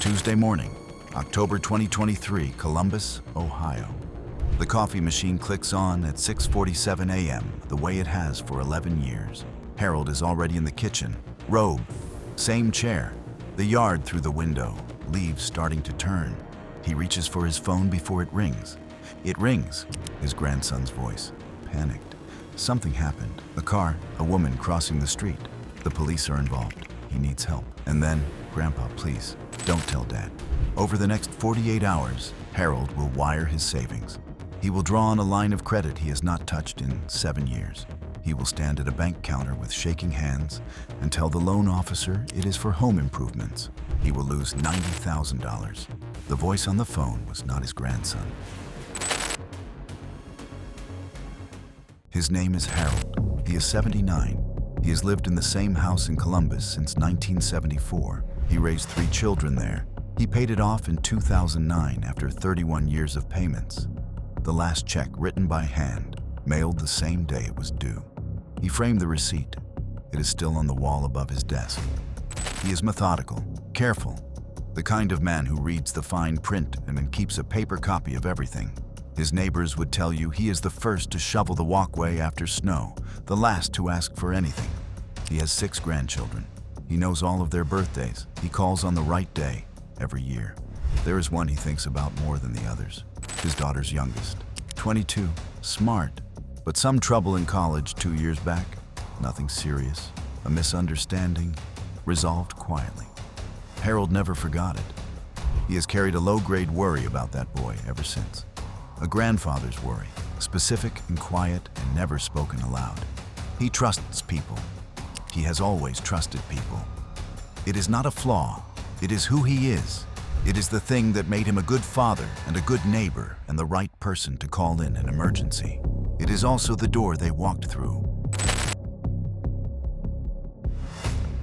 Tuesday morning, October 2023, Columbus, Ohio. The coffee machine clicks on at 6:47 a.m., the way it has for 11 years. Harold is already in the kitchen. Robe, same chair. The yard through the window, leaves starting to turn. He reaches for his phone before it rings. It rings, his grandson's voice. Panicked. Something happened. A car, a woman crossing the street. The police are involved. He needs help. And then, Grandpa, please, don't tell Dad. Over the next 48 hours, Harold will wire his savings. He will draw on a line of credit he has not touched in 7 years. He will stand at a bank counter with shaking hands and tell the loan officer it is for home improvements. He will lose $90,000. The voice on the phone was not his grandson. His name is Harold. He is 79. He has lived in the same house in Columbus since 1974. He raised 3 children there. He paid it off in 2009 after 31 years of payments. The last check, written by hand, mailed the same day it was due. He framed the receipt. It is still on the wall above his desk. He is methodical, careful, the kind of man who reads the fine print and then keeps a paper copy of everything. His neighbors would tell you he is the first to shovel the walkway after snow, the last to ask for anything. He has 6 grandchildren. He knows all of their birthdays. He calls on the right day every year. There is one he thinks about more than the others. His daughter's youngest, 22, smart, but some trouble in college 2 years back. Nothing serious, a misunderstanding, resolved quietly. Harold never forgot it. He has carried a low-grade worry about that boy ever since. A grandfather's worry, specific and quiet and never spoken aloud. He trusts people. He has always trusted people. It is not a flaw. It is who he is. It is the thing that made him a good father and a good neighbor and the right person to call in an emergency. It is also the door they walked through.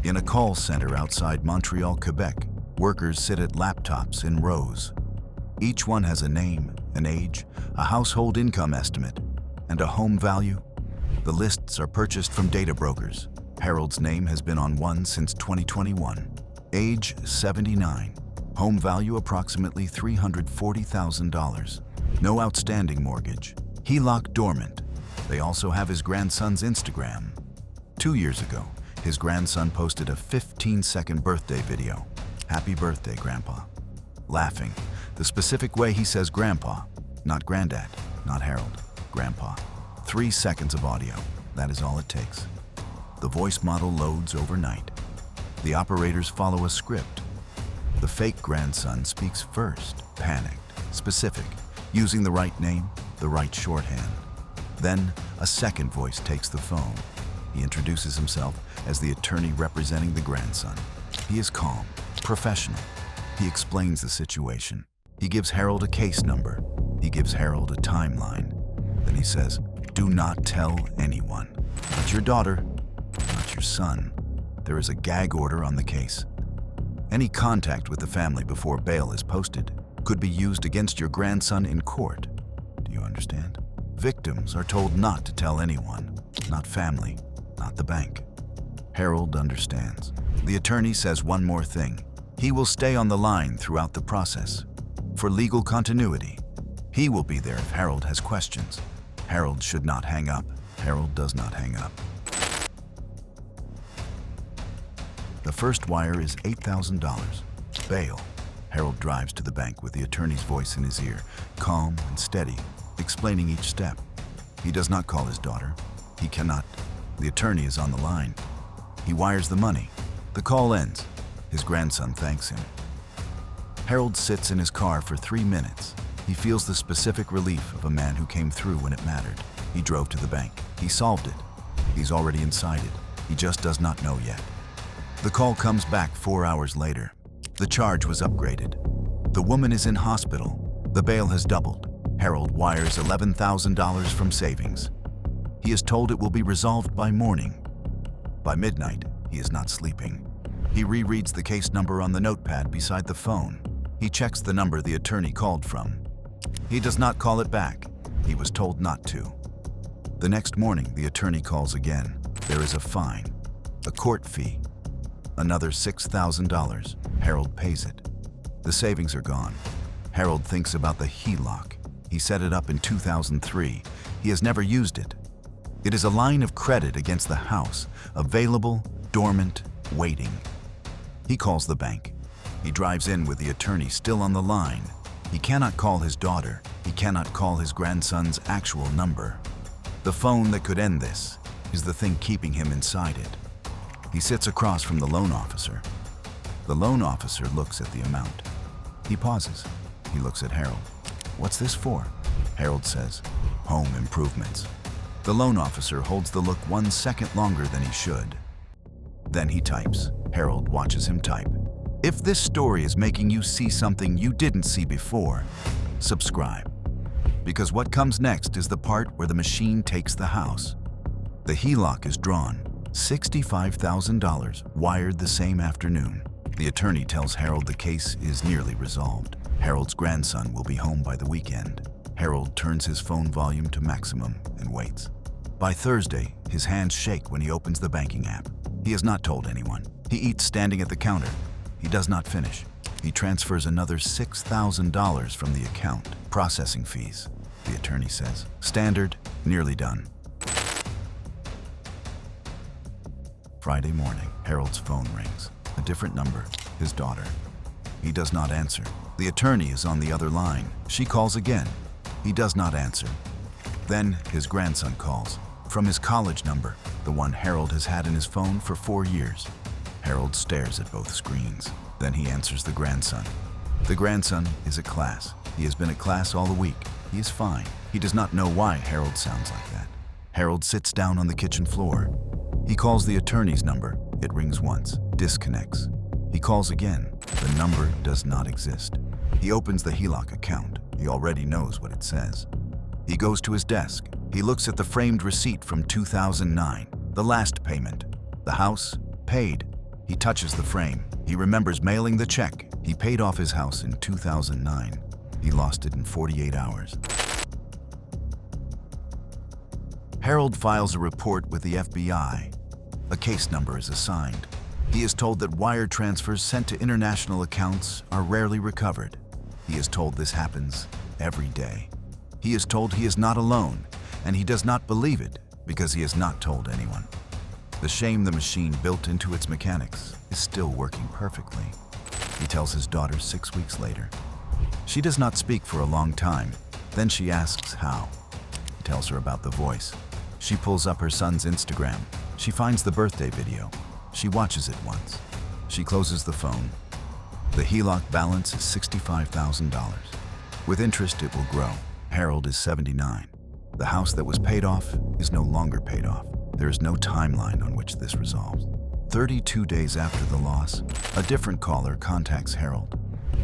In a call center outside Montreal, Quebec, workers sit at laptops in rows. Each one has a name, an age, a household income estimate, and a home value. The lists are purchased from data brokers. Harold's name has been on one since 2021. Age 79. Home value approximately $340,000. No outstanding mortgage. HELOC dormant. They also have his grandson's Instagram. 2 years ago, his grandson posted a 15-second birthday video. Happy birthday, Grandpa. Laughing. The specific way he says Grandpa, not Granddad, not Harold, Grandpa. 3 seconds of audio. That is all it takes. The voice model loads overnight. The operators follow a script. The fake grandson speaks first, panicked, specific, using the right name, the right shorthand. Then, a second voice takes the phone. He introduces himself as the attorney representing the grandson. He is calm, professional. He explains the situation. He gives Harold a case number. He gives Harold a timeline. Then he says, "Do not tell anyone. Not your daughter, not your son. There is a gag order on the case. Any contact with the family before bail is posted could be used against your grandson in court. Do you understand? Victims are told not to tell anyone, not family, not the bank." Harold understands. The attorney says one more thing. He will stay on the line throughout the process. For legal continuity, he will be there if Harold has questions. Harold should not hang up. Harold does not hang up. The first wire is $8,000. Bail. Harold drives to the bank with the attorney's voice in his ear, calm and steady, explaining each step. He does not call his daughter. He cannot. The attorney is on the line. He wires the money. The call ends. His grandson thanks him. Harold sits in his car for 3 minutes. He feels the specific relief of a man who came through when it mattered. He drove to the bank. He solved it. He's already inside it. He just does not know yet. The call comes back 4 hours later. The charge was upgraded. The woman is in hospital. The bail has doubled. Harold wires $11,000 from savings. He is told it will be resolved by morning. By midnight, he is not sleeping. He rereads the case number on the notepad beside the phone. He checks the number the attorney called from. He does not call it back. He was told not to. The next morning, the attorney calls again. There is a fine, a court fee. Another $6,000. Harold pays it. The savings are gone. Harold thinks about the HELOC. He set it up in 2003. He has never used it. It is a line of credit against the house, available, dormant, waiting. He calls the bank. He drives in with the attorney still on the line. He cannot call his daughter. He cannot call his grandson's actual number. The phone that could end this is the thing keeping him inside it. He sits across from the loan officer. The loan officer looks at the amount. He pauses. He looks at Harold. "What's this for?" Harold says, "Home improvements." The loan officer holds the look 1 second longer than he should. Then he types. Harold watches him type. If this story is making you see something you didn't see before, subscribe. Because what comes next is the part where the machine takes the house. The HELOC is drawn, $65,000, wired the same afternoon. The attorney tells Harold the case is nearly resolved. Harold's grandson will be home by the weekend. Harold turns his phone volume to maximum and waits. By Thursday, his hands shake when he opens the banking app. He has not told anyone. He eats standing at the counter. He does not finish. He transfers another $6,000 from the account. Processing fees, the attorney says. Standard, nearly done. Friday morning, Harold's phone rings. A different number, his daughter. He does not answer. The attorney is on the other line. She calls again. He does not answer. Then his grandson calls. From his college number, the one Harold has had in his phone for 4 years. Harold stares at both screens. Then he answers the grandson. The grandson is at class. He has been at class all the week. He is fine. He does not know why Harold sounds like that. Harold sits down on the kitchen floor. He calls the attorney's number. It rings once, disconnects. He calls again. The number does not exist. He opens the HELOC account. He already knows what it says. He goes to his desk. He looks at the framed receipt from 2009, the last payment. The house, paid. He touches the frame. He remembers mailing the check. He paid off his house in 2009. He lost it in 48 hours. Harold files a report with the FBI. A case number is assigned. He is told that wire transfers sent to international accounts are rarely recovered. He is told this happens every day. He is told he is not alone, and he does not believe it because he has not told anyone. The shame the machine built into its mechanics is still working perfectly. He tells his daughter 6 weeks later. She does not speak for a long time. Then she asks how. He tells her about the voice. She pulls up her son's Instagram. She finds the birthday video. She watches it once. She closes the phone. The HELOC balance is $65,000. With interest, it will grow. Harold is 79. The house that was paid off is no longer paid off. There is no timeline on which this resolves. 32 days after the loss, a different caller contacts Harold,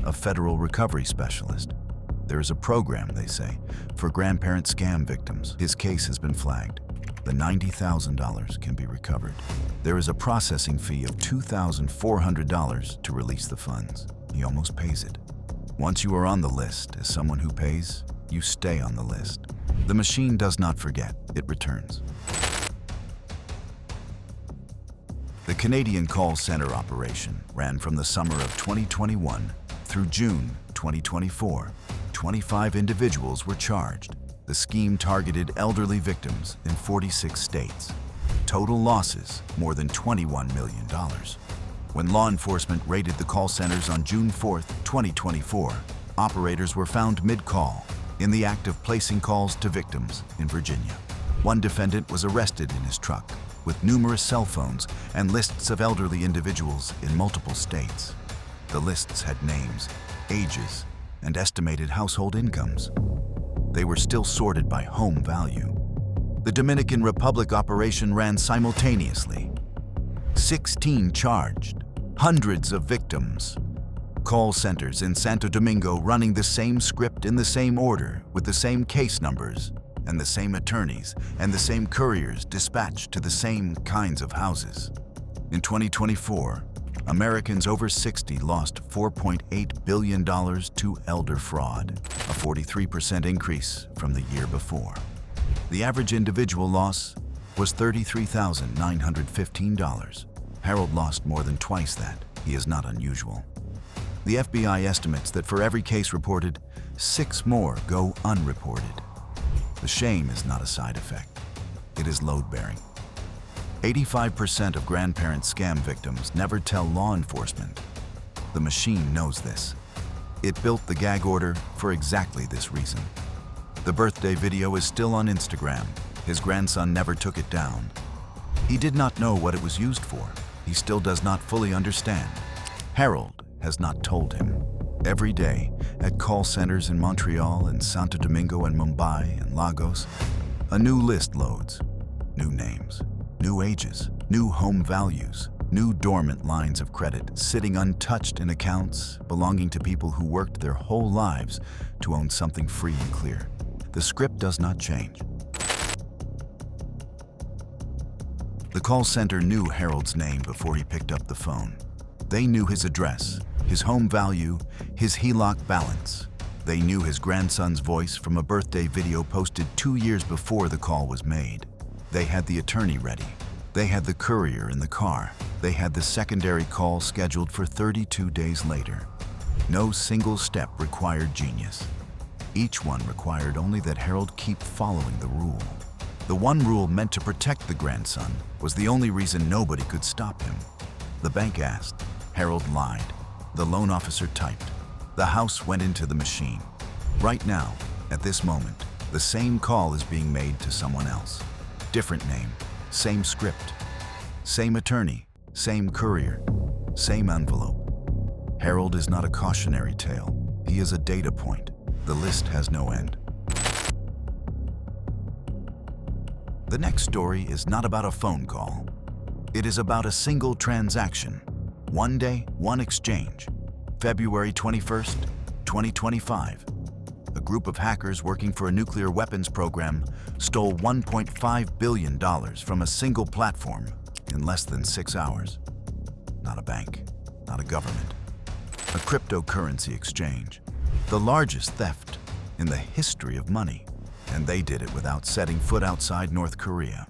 a federal recovery specialist. There is a program, they say, for grandparent scam victims. His case has been flagged. The $90,000 can be recovered. There is a processing fee of $2,400 to release the funds. He almost pays it. Once you are on the list as someone who pays, you stay on the list. The machine does not forget, it returns. The Canadian call center operation ran from the summer of 2021 through June 2024. 25 individuals were charged. The scheme targeted elderly victims in 46 states. Total losses, more than $21 million. When law enforcement raided the call centers on June 4, 2024, operators were found mid-call in the act of placing calls to victims in Virginia. One defendant was arrested in his truck with numerous cell phones and lists of elderly individuals in multiple states. The lists had names, ages, and estimated household incomes. They were still sorted by home value. The Dominican Republic operation ran simultaneously. 16 charged, hundreds of victims. Call centers in Santo Domingo running the same script in the same order with the same case numbers and the same attorneys and the same couriers dispatched to the same kinds of houses. In 2024, Americans over 60 lost $4.8 billion to elder fraud, a 43% increase from the year before. The average individual loss was $33,915. Harold lost more than twice that. He is not unusual. The FBI estimates that for every case reported, 6 more go unreported. The shame is not a side effect. It is load-bearing. 85% of grandparent scam victims never tell law enforcement. The machine knows this. It built the gag order for exactly this reason. The birthday video is still on Instagram. His grandson never took it down. He did not know what it was used for. He still does not fully understand. Harold has not told him. Every day, at call centers in Montreal and Santo Domingo and Mumbai and Lagos, a new list loads. New names, new ages, new home values, new dormant lines of credit sitting untouched in accounts belonging to people who worked their whole lives to own something free and clear. The script does not change. The call center knew Harold's name before he picked up the phone. They knew his address, his home value, his HELOC balance. They knew his grandson's voice from a birthday video posted 2 years before the call was made. They had the attorney ready. They had the courier in the car. They had the secondary call scheduled for 32 days later. No single step required genius. Each one required only that Harold keep following the rule. The one rule meant to protect the grandson was the only reason nobody could stop him. The bank asked. Harold lied. The loan officer typed. The house went into the machine. Right now, at this moment, the same call is being made to someone else. Different name, same script, same attorney, same courier, same envelope. Harold is not a cautionary tale. He is a data point. The list has no end. The next story is not about a phone call. It is about a single transaction. One day, one exchange. February 21st, 2025. A group of hackers working for a nuclear weapons program stole $1.5 billion from a single platform in less than 6 hours. Not a bank, not a government. A cryptocurrency exchange. The largest theft in the history of money. And they did it without setting foot outside North Korea.